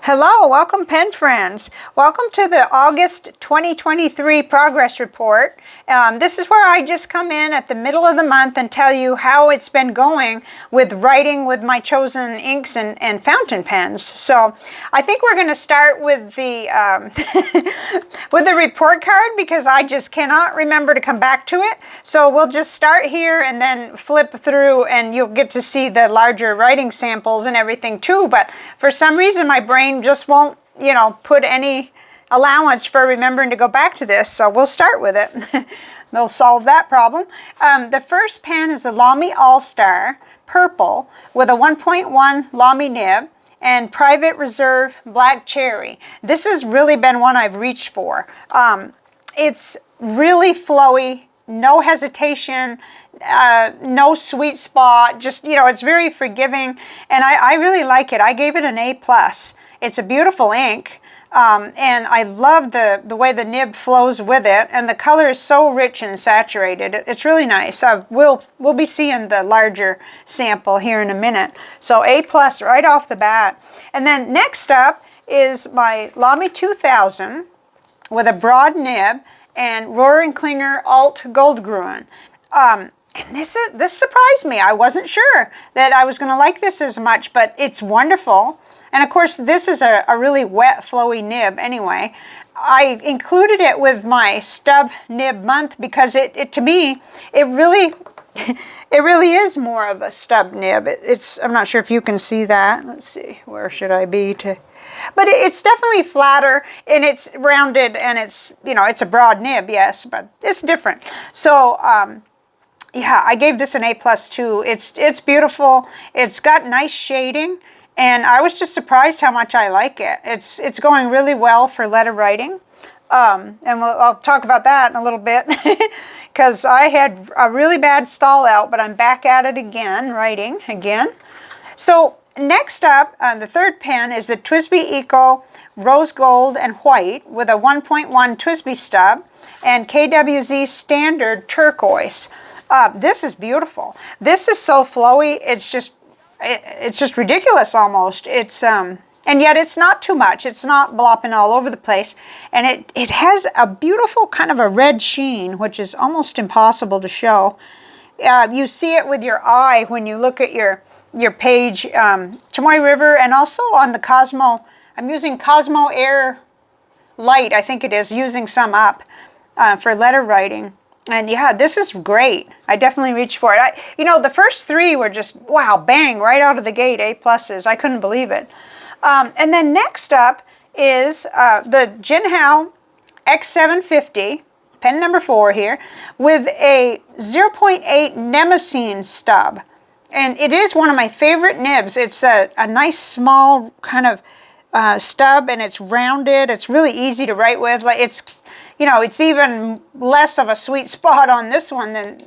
Hello, welcome pen friends. Welcome to the August 2023 progress report. This is where I just come in at the middle of the month and tell you how it's been going with writing with my chosen inks and fountain pens. So I think we're going to start with the with the report card because I just cannot remember to come back to it. So we'll just start here and then flip through and you'll get to see the larger writing samples and everything too. But for some reason my brain just won't, put any allowance for remembering to go back to this. So we'll start with it. They'll solve that problem. The first pen is the Lamy Al-Star Purple with a 1.1 Lamy nib and Private Reserve Black Cherry. This has really been one I've reached for. It's really flowy, no hesitation, no sweet spot, just, it's very forgiving, and I really like it. I gave it an A+. It's a beautiful ink, and I love the way the nib flows with it, and the color is so rich and saturated. It's really nice. We'll be seeing the larger sample here in a minute. So A+ right off the bat. And then next up is my Lamy 2000 with a broad nib and Rohrer Klingner Alt Goldgrun. And this surprised me. I wasn't sure that I was going to like this as much, but it's wonderful. And of course, this is a really wet, flowy nib anyway. I included it with my stub nib month because it to me, it really is more of a stub nib. I'm not sure if you can see that. Let's see, where should I be to... But it's definitely flatter and it's rounded and it's, it's a broad nib, yes, but it's different. So, yeah, I gave this an A+ too. It's beautiful. It's got nice shading, and I was just surprised how much I like it. It's going really well for letter writing, and I'll talk about that in a little bit because I had a really bad stall out, but I'm back at it again, writing again. So next up, the third pen is the TWSBI Eco Rose Gold and White with a 1.1 TWSBI stub and KWZ Standard Turquoise. This is beautiful. This is so flowy. It's just ridiculous almost. And yet it's not too much. It's not blopping all over the place. And it has a beautiful kind of a red sheen, which is almost impossible to show. You see it with your eye when you look at your page, Chamoy River, and also on the Cosmo. I'm using Cosmo Air Light, I think it is, using some up for letter writing. And yeah, this is great. I definitely reached for it. The first three were just, wow, bang, right out of the gate, A+. I couldn't believe it. And then next up is the Jinhao X750, pen number 4 here, with a 0.8 Nemosine stub. And it is one of my favorite nibs. It's a nice small kind of stub, and it's rounded. It's really easy to write with. It's even less of a sweet spot on this one than,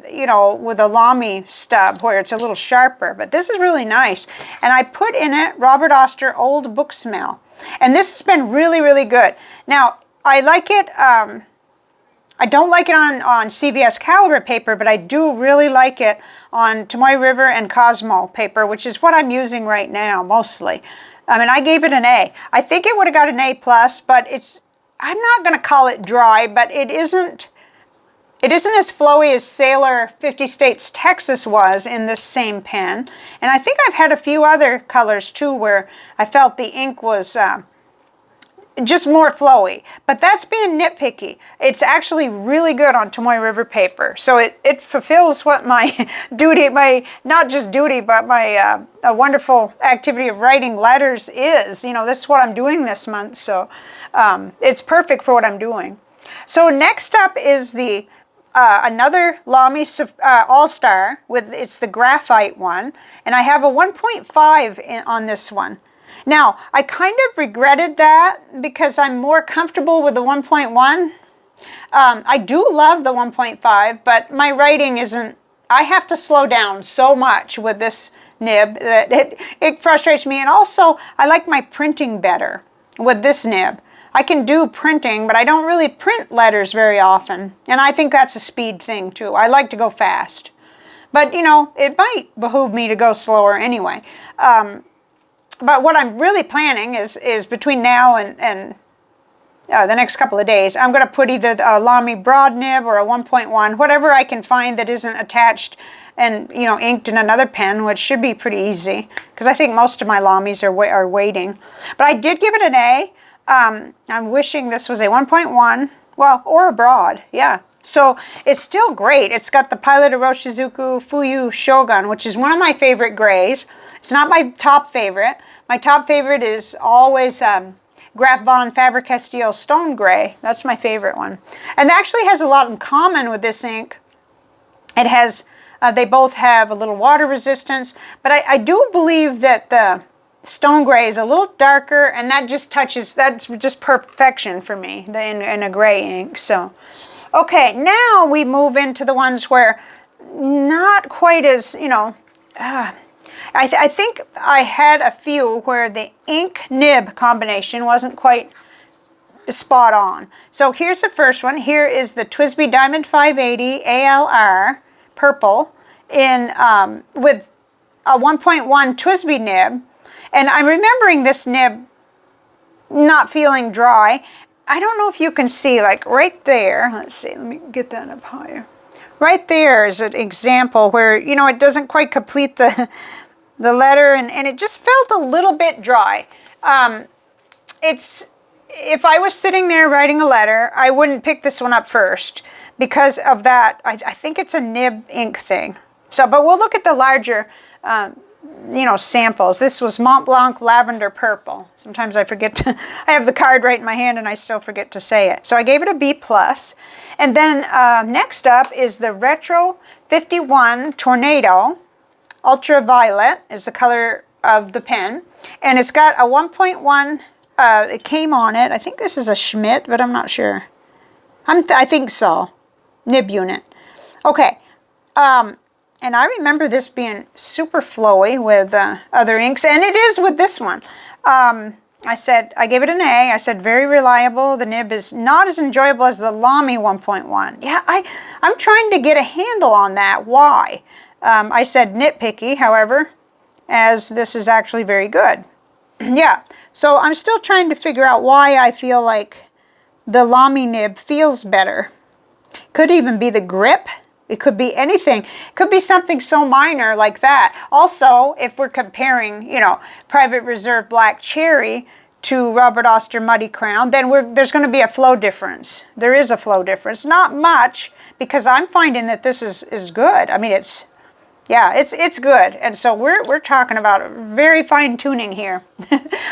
with a Lamy stub where it's a little sharper. But this is really nice. And I put in it Robert Oster Old Book Smell. And this has been really, really good. Now, I like it, I don't like it on CVS Caliber paper, but I do really like it on Chamoy River and Cosmo paper, which is what I'm using right now, mostly. I gave it an A. I think it would have got an A+, but I'm not going to call it dry, but it isn't as flowy as Sailor 50 States Texas was in this same pen. And I think I've had a few other colors too where I felt the ink was just more flowy. But that's being nitpicky. It's actually really good on Chamoy River paper. So it fulfills what my duty, not just duty, but my a wonderful activity of writing letters is. This is what I'm doing this month. So it's perfect for what I'm doing. So next up is the another Lamy Al-Star it's the graphite one, and I have a 1.5 on this one. Now, I kind of regretted that because I'm more comfortable with the 1.1. I do love the 1.5, but my writing isn't, I have to slow down so much with this nib that it frustrates me. And also, I like my printing better with this nib. I can do printing, but I don't really print letters very often. And I think that's a speed thing too. I like to go fast. But, it might behoove me to go slower anyway. but what I'm really planning is between now and the next couple of days, I'm going to put either a Lamy broad nib or a 1.1, whatever I can find that isn't attached and, you know, inked in another pen, which should be pretty easy, because I think most of my Lamys are waiting. But I did give it an A. I'm wishing this was a 1.1, well, or a broad, yeah. So it's still great. It's got the Pilot Iroshizuku Fuyu Shogun, which is one of my favorite grays. It's not my top favorite. My top favorite is always Graf von Faber-Castell Stone Gray. That's my favorite one. And it actually has a lot in common with this ink. It has, they both have a little water resistance, but I do believe that the Stone Gray is a little darker, and that just touches, that's just perfection for me in a gray ink. So, okay, now we move into the ones where not quite as, you know, I think I had a few where the ink nib combination wasn't quite spot on. So here's the first one. Here is the TWSBI Diamond 580 ALR Purple in with a 1.1 TWSBI nib. And I'm remembering this nib not feeling dry. I don't know if you can see, like right there. Let's see, let me get that up higher. Right there is an example where, you know, it doesn't quite complete the letter, and it just felt a little bit dry. If I was sitting there writing a letter, I wouldn't pick this one up first because of that. I think it's a nib ink thing. So, but we'll look at the larger, you know, samples. This was Mont Blanc Lavender Purple. Sometimes I forget to, I have the card right in my hand and I still forget to say it. So I gave it a B+. And then next up is the Retro 51 Tornado. Ultraviolet is the color of the pen, and it's got a 1.1, it came on it. I think this is a Schmidt, but I'm not sure. I think so. Nib unit. Okay. And I remember this being super flowy with other inks, and it is with this one. I gave it an A. I said very reliable. The nib is not as enjoyable as the Lamy 1.1. Yeah, I'm trying to get a handle on that. Why? I said nitpicky, however, as this is actually very good. Yeah, so I'm still trying to figure out why I feel like the Lamy nib feels better. Could even be the grip. It could be anything. It could be something so minor like that. Also, if we're comparing, you know, Private Reserve Black Cherry to Robert Oster Muddy Crown, then there's going to be a flow difference. There is a flow difference. Not much, because I'm finding that this is good. I mean, it's good. And so we're talking about very fine tuning here.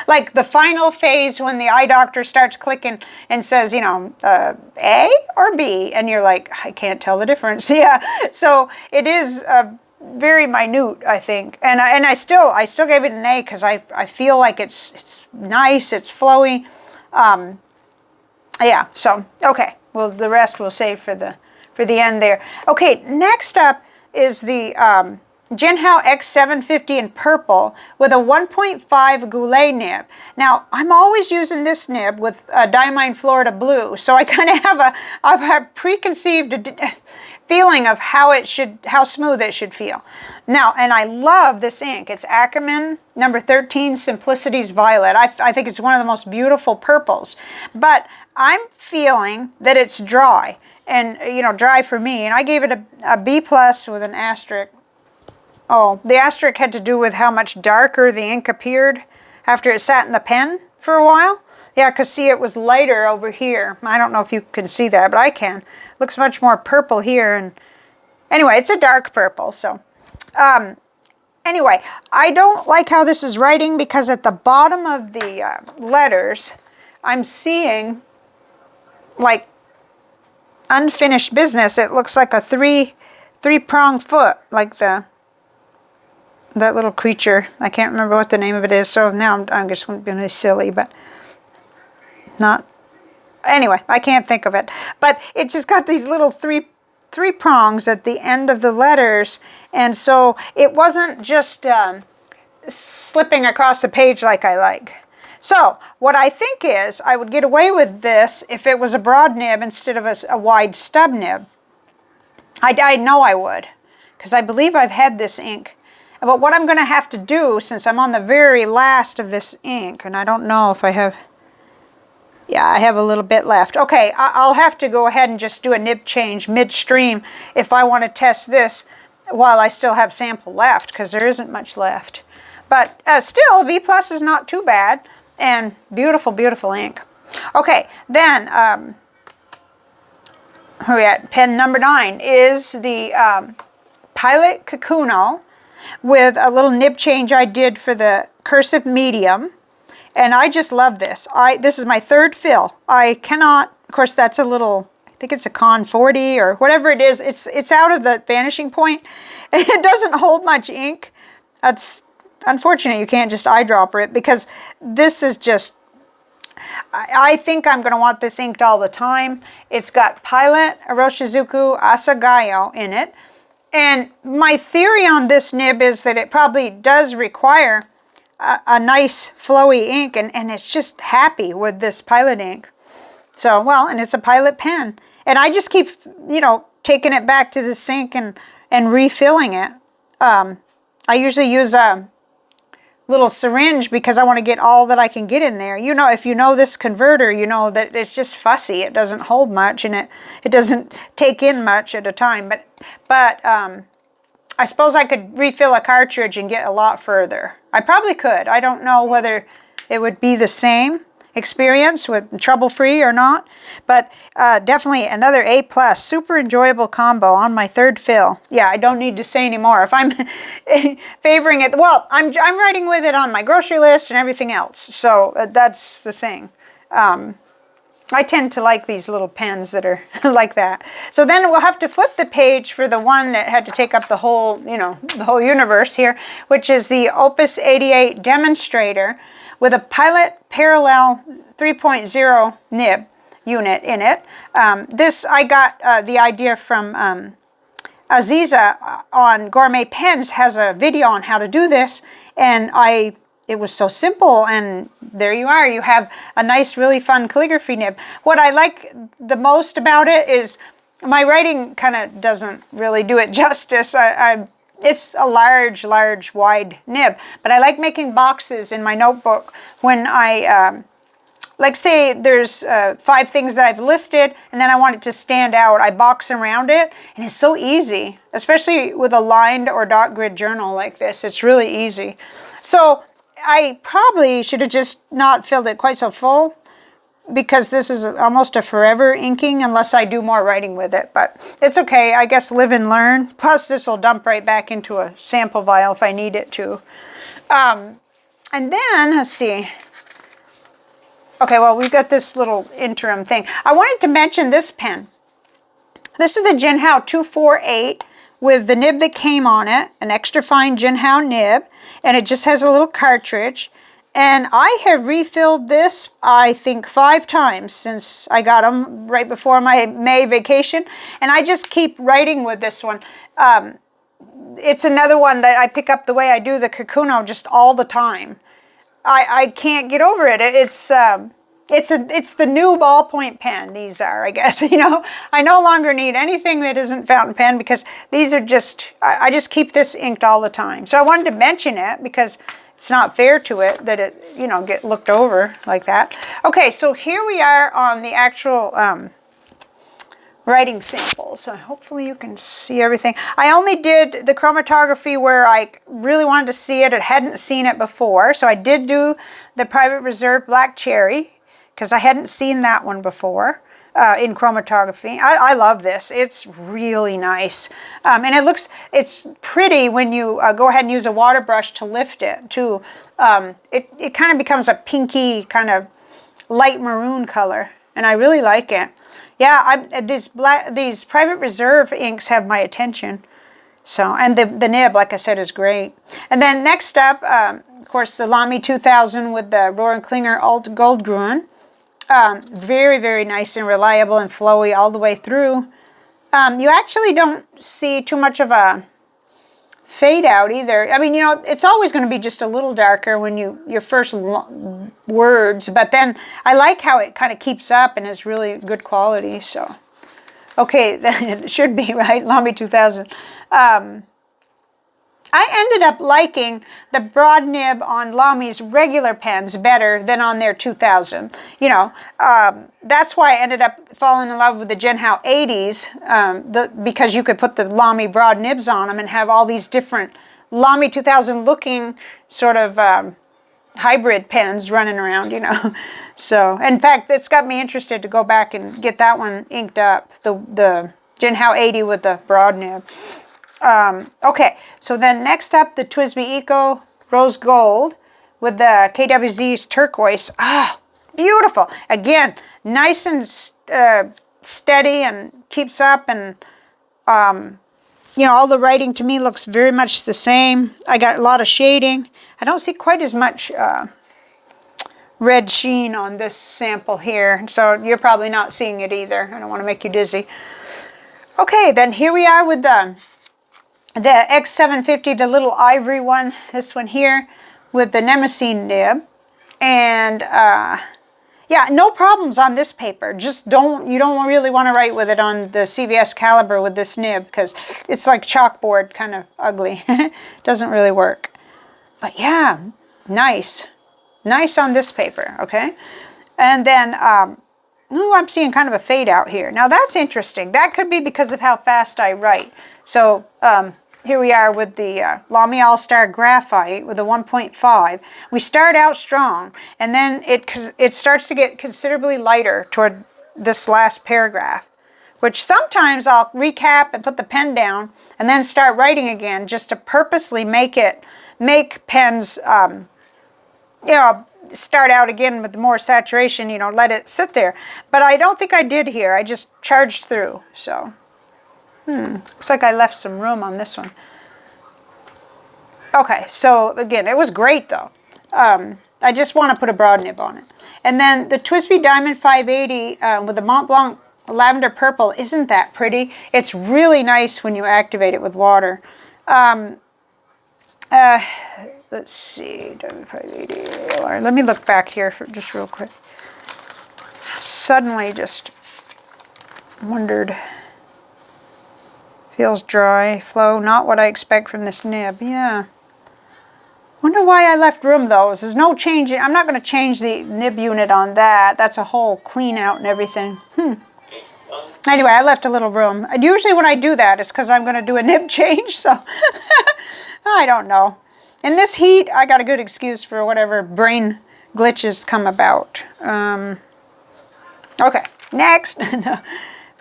Like the final phase when the eye doctor starts clicking and says, you know, A or B, and you're like, I can't tell the difference. Yeah. So it is very minute, I think. And I still gave it an A because I feel like it's nice, it's flowy. Yeah. So okay. Well, the rest we'll save for the end there. Okay. Next up is the Jinhao X750 in purple with a 1.5 Goulet nib. Now, I'm always using this nib with Diamine Florida Blue, so I kind of have a preconceived feeling of how smooth it should feel. Now, and I love this ink. It's Ackerman number 13 Simplicity's Violet. I think it's one of the most beautiful purples, but I'm feeling that it's dry. And, you know, dry for me. And I gave it a B+ with an asterisk. Oh, the asterisk had to do with how much darker the ink appeared after it sat in the pen for a while. Yeah, because see, it was lighter over here. I don't know if you can see that, but I can. Looks much more purple here. And anyway, it's a dark purple. So, anyway, I don't like how this is writing because at the bottom of the letters, I'm seeing, like, unfinished business. It looks like a three-pronged foot, like that little creature. I can't remember what the name of it is, so now I'm just going to be silly, but not. Anyway, I can't think of it. But it just got these little three prongs at the end of the letters, and so it wasn't just slipping across the page like I like. So, what I think is, I would get away with this if it was a broad nib instead of a wide stub nib. I know I would, because I believe I've had this ink. But what I'm going to have to do, since I'm on the very last of this ink, and I don't know if I have, yeah, I have a little bit left. Okay, I'll have to go ahead and just do a nib change midstream if I want to test this while I still have sample left, because there isn't much left. But still, B+ is not too bad, and beautiful, beautiful ink. Okay, then, where are we at? Pen number 9 is the Pilot Kakuno with a little nib change I did for the cursive medium. And I just love this. This is my 3rd fill. I cannot, of course that's a little, I think it's a Con 40 or whatever it is. It's out of the vanishing point. It doesn't hold much ink. That's unfortunate. You can't just eyedropper it, because this is just, I think I'm going to want this inked all the time. It's got Pilot, Iroshizuku, Asagayo in it. And my theory on this nib is that it probably does require a nice flowy ink, and it's just happy with this Pilot ink. So, well, and it's a Pilot pen. And I just keep, you know, taking it back to the sink and refilling it. I usually use a little syringe because I want to get all that I can get in there. You know, if you know this converter, you know that it's just fussy. It doesn't hold much, and it doesn't take in much at a time. But I suppose I could refill a cartridge and get a lot further. I probably could. I don't know whether it would be the same experience with trouble-free or not, but definitely another A+, super enjoyable combo on my 3rd fill. Yeah, I don't need to say anymore. If I'm favoring it, well, I'm writing with it on my grocery list and everything else, so that's the thing. I tend to like these little pens that are like that. So then we'll have to flip the page for the one that had to take up the whole, you know, the whole universe here, which is the Opus 88 Demonstrator with a Pilot Parallel 3.0 nib unit in it. This I got the idea from Aziza on Gourmet Pens, has a video on how to do this, and it was so simple, and there you are. You have a nice, really fun calligraphy nib. What I like the most about it is my writing kind of doesn't really do it justice. It's a large, wide nib, but I like making boxes in my notebook when I, like say there's 5 things that I've listed, and then I want it to stand out. I box around it, and it's so easy, especially with a lined or dot grid journal like this. It's really easy. So I probably should have just not filled it quite so full, because this is almost a forever inking unless I do more writing with it. But it's okay, I guess live and learn. Plus this will dump right back into a sample vial if I need it to. And then, let's see. Okay, well, we've got this little interim thing. I wanted to mention this pen. This is the Jinhao 248 with the nib that came on it, an extra fine Jinhao nib, and it just has a little cartridge. And I have refilled this, I think, 5 times since I got them right before my May vacation. And I just keep writing with this one. It's another one that I pick up the way I do the Kakuno just all the time. I can't get over it. It's the new ballpoint pen, these are, I guess. You know, I no longer need anything that isn't fountain pen, because these are just, I just keep this inked all the time. So I wanted to mention it because it's not fair to it that it, you know, get looked over like that. Okay, so here we are on the actual writing sample. So hopefully you can see everything. I only did the chromatography where I really wanted to see it. I hadn't seen it before. So I did do the Private Reserve Black Cherry, because I hadn't seen that one before in chromatography. I love this. It's really nice. And it's pretty when you go ahead and use a water brush to lift it too. It kind of becomes a pinky, kind of light maroon color, and I really like it. Yeah, these Private Reserve inks have my attention. So, and the nib, like I said, is great. And then next up, of course, the Lamy 2000 with the Rohrer Klingner Alt Goldgrun. Very, very nice and reliable and flowy all the way through. You actually don't see too much of a fade out either. I mean, you know, it's always going to be just a little darker when your first words, but then I like how it kind of keeps up and is really good quality. So, okay, it should be, right? Lamy 2000. I ended up liking the broad nib on Lamy's regular pens better than on their 2000. You know, that's why I ended up falling in love with the Jinhao 80s, because you could put the Lamy broad nibs on them and have all these different Lamy 2000 looking sort of hybrid pens running around, you know. So, in fact, it's got me interested to go back and get that one inked up, the Jinhao 80 with the broad nib. Okay, so then next up, the TWSBI Eco Rose Gold with the KWZ Turquoise. Ah, beautiful. Again, nice and steady and keeps up, and you know, all the writing to me looks very much the same. I got a lot of shading. I don't see quite as much red sheen on this sample here, so you're probably not seeing it either. I don't want to make you dizzy. Okay, then here we are with the X750, the little ivory one, this one here, with the Nemosine nib. And yeah, no problems on this paper. Just you don't really want to write with it on the CVS caliber with this nib, because it's like chalkboard, kind of ugly. Doesn't really work. But yeah, nice. Nice on this paper, okay? And then, ooh, I'm seeing kind of a fade out here. Now that's interesting. That could be because of how fast I write. So, here we are with the Lamy Al-Star Graphite with a 1.5. We start out strong, and then it starts to get considerably lighter toward this last paragraph, which sometimes I'll recap and put the pen down and then start writing again, just to purposely make pens, you know, start out again with more saturation, you know, let it sit there. But I don't think I did here. I just charged through, so. Looks like I left some room on this one. Okay, so again, it was great though. I just want to put a broad nib on it. And then the TWSBI Diamond 580 with the Mont Blanc Lavender Purple, isn't that pretty? It's really nice when you activate it with water. Let's see, Diamond 580. Let me look back here for just real quick. Suddenly just wondered. Feels dry, flow, not what I expect from this nib. Yeah. Wonder why I left room though. There's no change. I'm not going to change the nib unit on that. That's a whole clean out and everything. Anyway, I left a little room. And usually when I do that, it's because I'm going to do a nib change. So I don't know. In this heat, I got a good excuse for whatever brain glitches come about. Okay, next.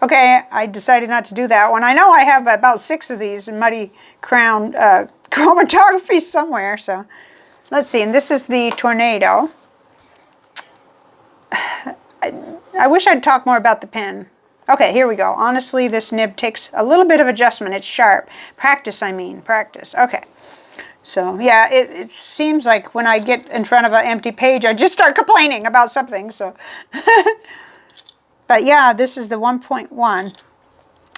Okay, I decided not to do that one. I know I have about 6 of these in Muddy Crown chromatography somewhere, so let's see. And this is the Tornado. I wish I'd talk more about the pen. Okay, here we go. Honestly, this nib takes a little bit of adjustment. It's sharp. Practice, I mean. Practice. Okay. So, yeah, it seems like when I get in front of an empty page, I just start complaining about something, so... But yeah, this is the 1.1.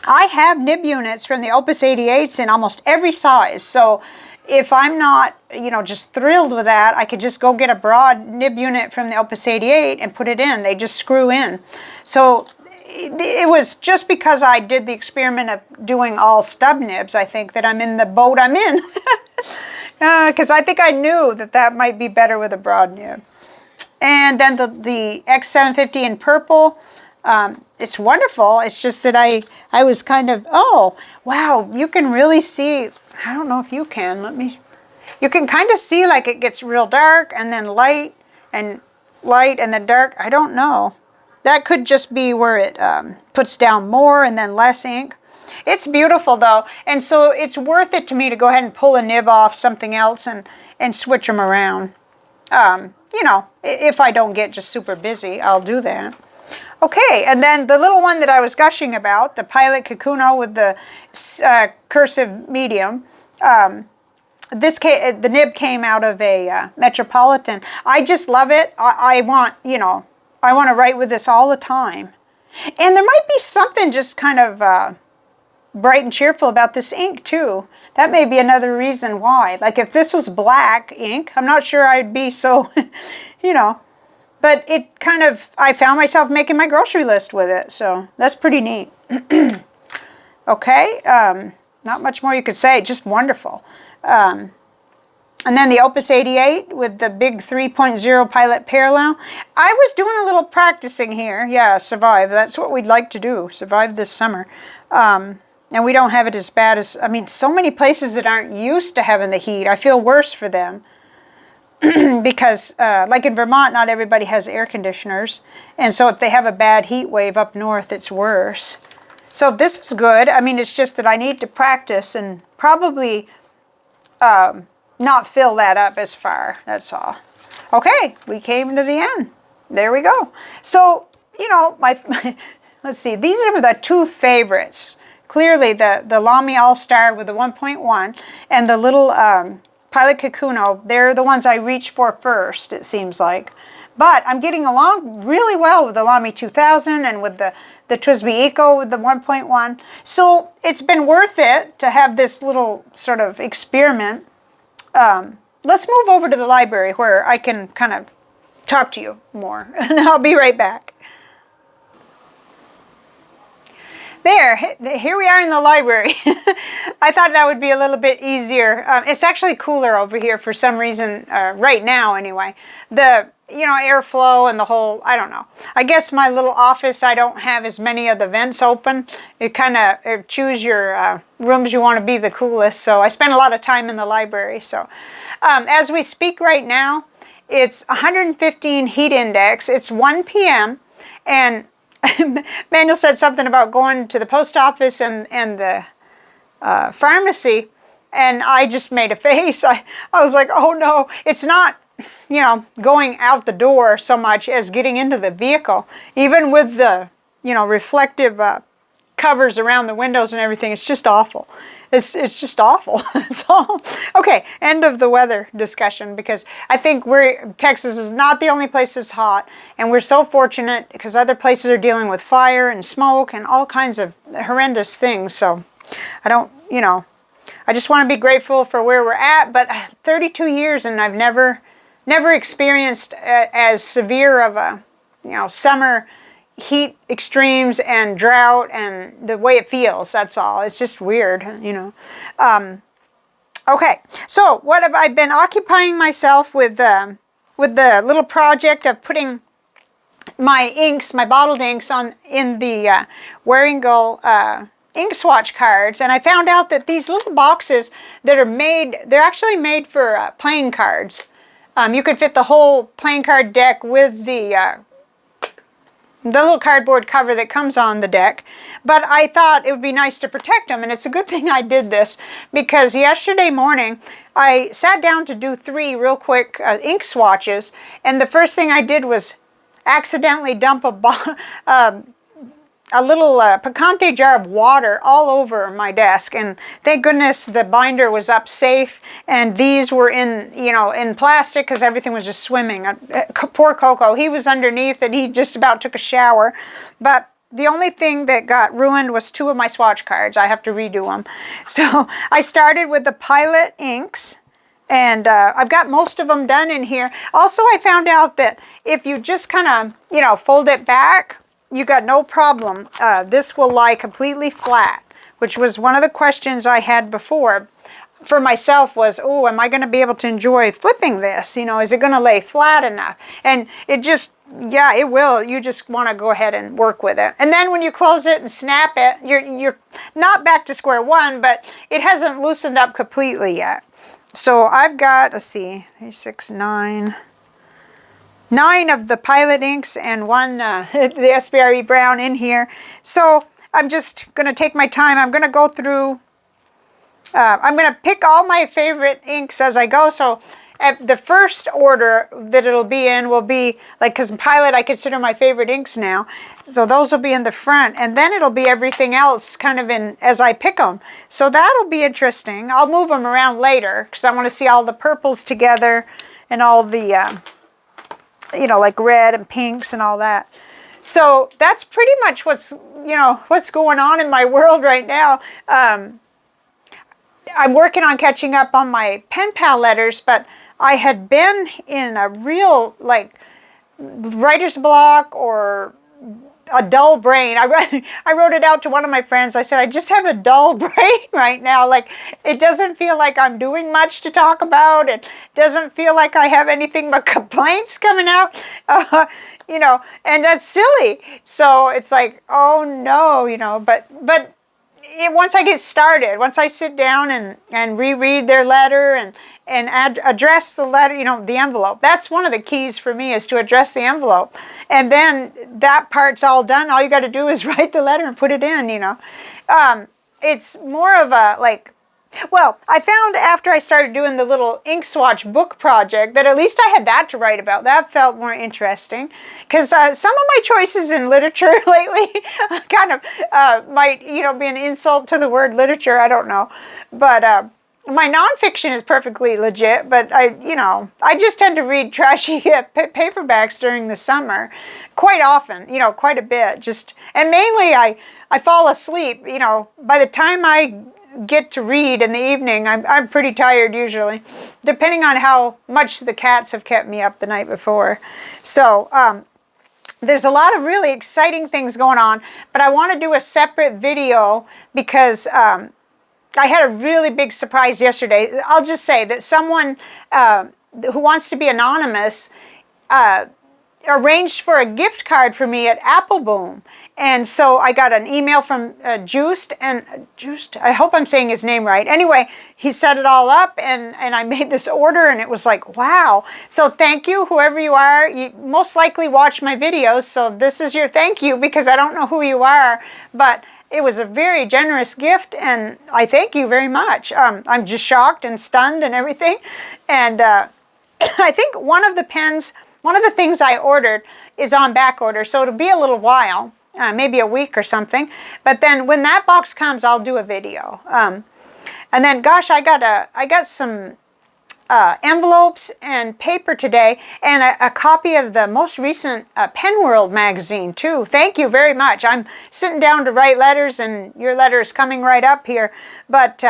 I have nib units from the Opus 88s in almost every size. So if I'm not, you know, just thrilled with that, I could just go get a broad nib unit from the Opus 88 and put it in. They just screw in. So it was just because I did the experiment of doing all stub nibs, I think, that I'm in the boat I'm in. Because I think I knew that might be better with a broad nib. And then the X750 in purple. It's wonderful. It's just that I was kind of, oh, wow, you can really see, I don't know if you can, you can kind of see like it gets real dark and then light and then dark. I don't know. That could just be where it puts down more and then less ink. It's beautiful though. And so it's worth it to me to go ahead and pull a nib off something else and switch them around. You know, if I don't get just super busy, I'll do that. Okay, and then the little one that I was gushing about, the Pilot Kakuno with the cursive medium, the nib came out of a Metropolitan. I just love it. I want, you know, I want to write with this all the time. And there might be something just kind of bright and cheerful about this ink too. That may be another reason why. Like if this was black ink, I'm not sure I'd be so, you know. But it kind of, I found myself making my grocery list with it, so that's pretty neat. Okay, not much more you could say, just wonderful. And then the Opus 88 with the big 3.0 Pilot Parallel. I was doing a little practicing here. Yeah, survive. That's what we'd like to do. Survive this summer. And we don't have it as bad as, I mean, so many places that aren't used to having the heat. I feel worse for them. Because, like in Vermont, not everybody has air conditioners. And so if they have a bad heat wave up north, it's worse. So this is good. I mean, it's just that I need to practice and probably not fill that up as far. That's all. Okay, we came to the end. There we go. So, you know, let's see. These are the two favorites. Clearly, the Lamy Al-Star with the 1.1 and the little Pilot Kakuno, they're the ones I reach for first, it seems like. But I'm getting along really well with the Lamy 2000 and with the TWSBI Eco with the 1.1. So it's been worth it to have this little sort of experiment. Let's move over to the library where I can kind of talk to you more. And I'll be right back. There, here we are in the library. I thought that would be a little bit easier. It's actually cooler over here for some reason, right now anyway. The, you know, airflow and the whole, I don't know. I guess my little office, I don't have as many of the vents open. It kind of, choose your rooms you want to be the coolest. So I spend a lot of time in the library. So as we speak right now, it's 115 heat index. It's 1 p.m. and Manuel said something about going to the post office and the pharmacy, and I just made a face. I was like, oh no, it's not, you know, going out the door so much as getting into the vehicle. Even with the, you know, reflective covers around the windows and everything, it's just awful. It's just awful. So, okay, end of the weather discussion, because I think Texas is not the only place that's hot, and we're so fortunate because other places are dealing with fire and smoke and all kinds of horrendous things. So I don't, you know, I just want to be grateful for where we're at, but 32 years and I've never experienced as severe of a, you know, summer heat extremes and drought and the way it feels. That's all. It's just weird, you know. Okay, so what have I been occupying myself with the little project of putting my inks, my bottled inks in the Wearing Gull ink swatch cards, and I found out that these little boxes that are made, they're actually made for playing cards. You could fit the whole playing card deck with the little cardboard cover that comes on the deck, but I thought it would be nice to protect them, and it's a good thing I did this, because yesterday morning I sat down to do 3 real quick ink swatches, and the first thing I did was accidentally dump a little picante jar of water all over my desk, and thank goodness the binder was up safe, and these were in, you know, in plastic because everything was just swimming. Poor Coco, he was underneath and he just about took a shower, but the only thing that got ruined was 2 of my swatch cards. I have to redo them. So I started with the Pilot inks, and I've got most of them done in here. Also, I found out that if you just kind of, you know, fold it back, you got no problem. This will lie completely flat, which was one of the questions I had before for myself was, oh, am I going to be able to enjoy flipping this? You know, is it going to lay flat enough? And it just, yeah, it will. You just want to go ahead and work with it. And then when you close it and snap it, you're not back to square one, but it hasn't loosened up completely yet. So I've got, let's see, 3, 6, 9 of the Pilot inks and 1 the SBRE brown in here. So I'm just going to take my time. I'm going to go through, I'm going to pick all my favorite inks as I go. So at the first order that it'll be in will be, like, because Pilot I consider my favorite inks now. So those will be in the front. And then it'll be everything else kind of in as I pick them. So that'll be interesting. I'll move them around later because I want to see all the purples together and all the you know, like red and pinks and all that. So that's pretty much what's, you know, what's going on in my world right now. I'm working on catching up on my pen pal letters, but I had been in a real, like, writer's block or a dull brain. I wrote it out to one of my friends. I said, I just have a dull brain right now. Like, it doesn't feel like I'm doing much to talk about. It doesn't feel like I have anything but complaints coming out, you know, and that's silly. So it's like, oh no, you know, but once I get started, once I sit down and reread their letter and address the letter, you know, the envelope. That's one of the keys for me, is to address the envelope. And then that part's all done. All you got to do is write the letter and put it in, you know. It's more of a, like, well, I found after I started doing the little ink swatch book project that at least I had that to write about. That felt more interesting, because some of my choices in literature lately kind of might, you know, be an insult to the word literature. I don't know. But my nonfiction is perfectly legit, but I just tend to read trashy paperbacks during the summer quite often, you know, quite a bit. And mainly I fall asleep, you know, by the time I get to read in the evening, I'm pretty tired usually, depending on how much the cats have kept me up the night before. So there's a lot of really exciting things going on, but I want to do a separate video because I had a really big surprise yesterday. I'll just say that someone who wants to be anonymous arranged for a gift card for me at Apple Boom. And so I got an email from Juiced, I hope I'm saying his name right. Anyway, he set it all up, and I made this order, and it was like, wow. So thank you, whoever you are. You most likely watch my videos, so this is your thank you, because I don't know who you are, but it was a very generous gift, and I thank you very much. I'm just shocked and stunned and everything. And I think one of the things I ordered is on back order, so it'll be a little while, maybe a week or something. But then when that box comes, I'll do a video. And then, gosh, I got some envelopes and paper today, and a copy of the most recent Pen World magazine too. Thank you very much. I'm sitting down to write letters, and your letter is coming right up here. But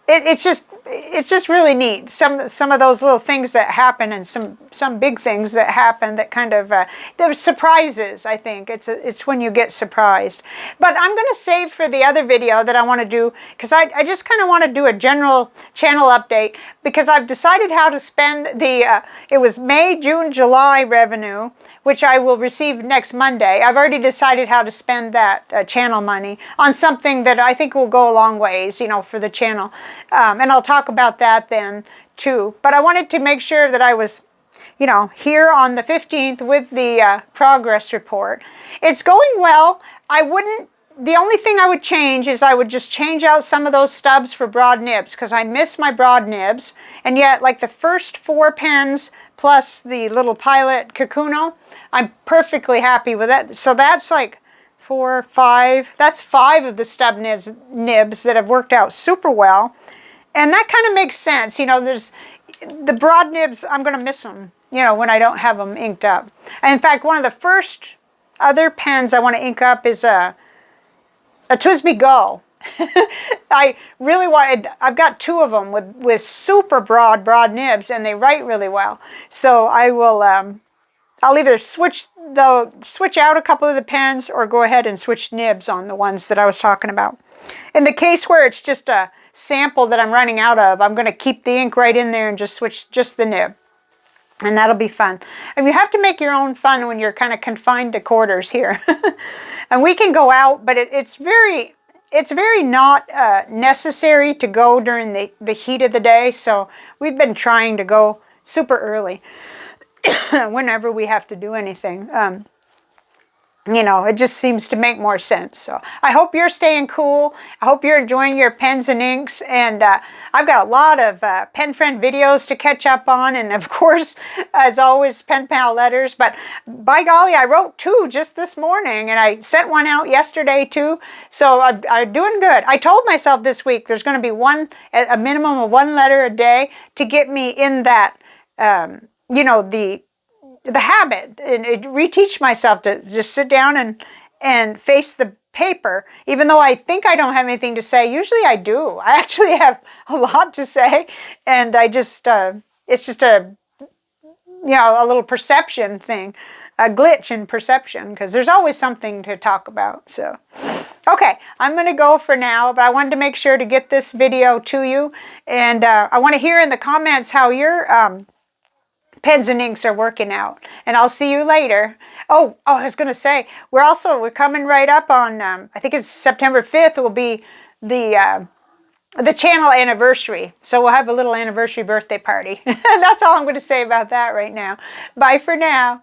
it's just really neat. Some of those little things that happen, and some big things that happen that kind of they're surprises. I think it's when you get surprised. But I'm going to save for the other video that I want to do, because I just kind of want to do a general channel update, because I've decided how to spend the it was May, June, July revenue, which I will receive next Monday. I've already decided how to spend that channel money on something that I think will go a long ways, you know, for the channel. And I'll talk about that then too. But I wanted to make sure that I was, you know, here on the 15th with the progress report. It's going well. The only thing I would change is I would just change out some of those stubs for broad nibs, because I miss my broad nibs. And yet, like the first 4 pens plus the little Pilot Kakuno, I'm perfectly happy with that. So that's like 4, 5. That's 5 of the stub nibs that have worked out super well. And that kind of makes sense. You know, there's the broad nibs, I'm going to miss them, you know, when I don't have them inked up. And in fact, one of the first other pens I want to ink up is a TWSBI Go. I really wanted, I've got 2 of them with super broad nibs, and they write really well. So I will, I'll either switch out a couple of the pens, or go ahead and switch nibs on the ones that I was talking about. In the case where it's just a sample that I'm running out of, I'm going to keep the ink right in there and just switch just the nib. And that'll be fun. And you have to make your own fun when you're kind of confined to quarters here. And we can go out, but it's very not necessary to go during the heat of the day. So we've been trying to go super early whenever we have to do anything. You know, it just seems to make more sense. So I hope you're staying cool. I hope you're enjoying your pens and inks. And I've got a lot of Pen Friend videos to catch up on. And of course, as always, Pen Pal letters. But by golly, I wrote 2 just this morning. And I sent one out yesterday too. So I'm doing good. I told myself this week there's going to be a minimum of 1 letter a day to get me in that, you know, the habit, and reteach myself to just sit down and face the paper. Even though I think I don't have anything to say, usually I do. I actually have a lot to say, and I just it's just a you know, a little perception thing, a glitch in perception, because there's always something to talk about. So, okay, I'm going to go for now, but I wanted to make sure to get this video to you. And I want to hear in the comments how your pens and inks are working out. And I'll see you later. Oh, I was going to say, we're coming right up on, I think it's September 5th will be the channel anniversary. So we'll have a little anniversary birthday party. That's all I'm going to say about that right now. Bye for now.